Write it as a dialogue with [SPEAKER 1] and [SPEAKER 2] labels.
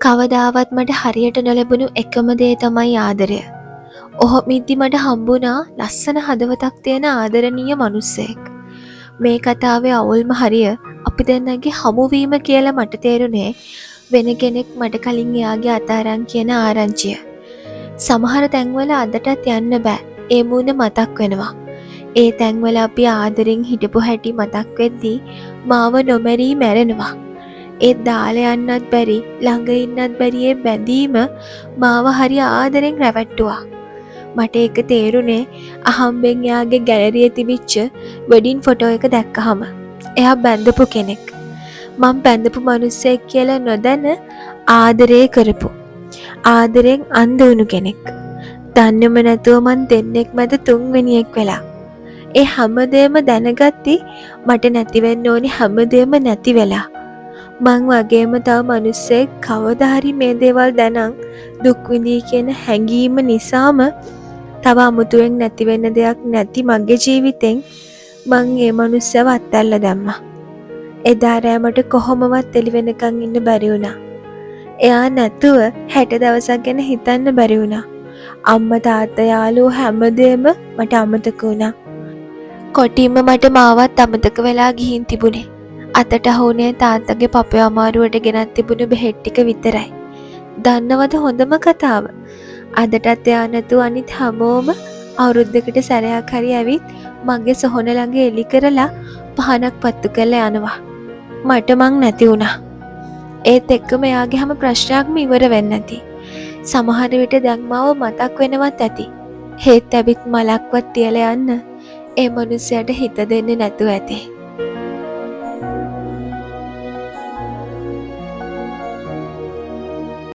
[SPEAKER 1] කවදාවත් මට හරියට නොලැබුණු එකම දේ තමයි ආදරය. ඔහොම ඉද්දි මට හම්බුණා ලස්සන හදවතක් තියෙන ආදරණීය මිනිස්සෙක්. මේ කතාවේ අවුල්ම හරිය අපි දෙන්නගේ හමුවීම කියලා මට තේරුනේ වෙන කෙනෙක් මට කලින් එයාගේ අතාරන් කියන ආරංචිය. සමහර තැන්වල අදටත් යන්න බෑ. ඒ මූණ මතක් වෙනවා. ඒ තැන්වල අපි ආදරෙන් හිටපු හැටි මතක් වෙද්දී මාව නොමැරී මැරෙනවා. ඒත් දාලා යන්නත් බැරි ළඟ ඉන්නත් බැරි ඒ බැඳීම මාව හරි ආදරෙන් රැවට්ටුවා. මට ඒක තේරුනේ අහම්බෙන් එයාගේ ගැලරියේ තිබිච්ච වෙඩින් ෆොටෝ එක දැක්කහම. එයා බැඳපු කෙනෙක්. මං බැඳපු මිනිස්සෙක් කියලා නොදැන ආදරේ කරපු. ආදරෙන් අන්ධ වුණු කෙනෙක්. දන්නේම නැතුව මං දෙන්නෙක් මැද තුන්වෙනියෙක් වෙලා. ඒ හැමදේම දැනගatti මට නැති වෙන්න ඕනි හැමදේම නැති වෙලා. මං වගේම තව මිනිස්සෙක් කවදා හරි මේ දේවල් දැනන් දුක් විඳී කියන හැඟීම නිසාම තව අමුතුවෙන් නැති වෙන්න දෙයක් නැති මගේ ජීවිතෙන් මං ඒ මිනිස්සව අත්හැරලා දැම්මා. එදා රෑ මට කොහොමවත් එළි වෙනකන් ඉන්න බැරි වුණා. එයා නැතුව 60 දවසක් ගැන හිතන්න බැරි වුණා. අම්මා තාත්තා යාළුවෝ හැමදේම මට අමතක වුණා. කොටින්ම මට මාවත් අමතක වෙලා ගිහින් තිබුණේ. අතට හුනේ තාත්තගේ පපේ අමාරුවට ගෙනත් තිබුණු බෙහෙත් ටික විතරයි. දන්නවද හොඳම කතාව? අදටත් එයා නැතුව අනිත් හැමෝම අවුරුද්දකට සැරයක් හරි ඇවිත් මගේ සොහොන ළඟ එලි කරලා පහනක් පත්තු කරලා යනවා. මට මං නැති වුණා. ඒත් එක්කම එයාගේ හැම ප්‍රශ්නයක්ම ඉවර වෙන්නේ නැති. සමහර විට දැන් මාව මතක් වෙනවත් ඇති. හේත් ඇවිත් මලක්වත් තියලා යන්න ඒ මිනිහයාට හිත දෙන්නේ නැතුව ඇති.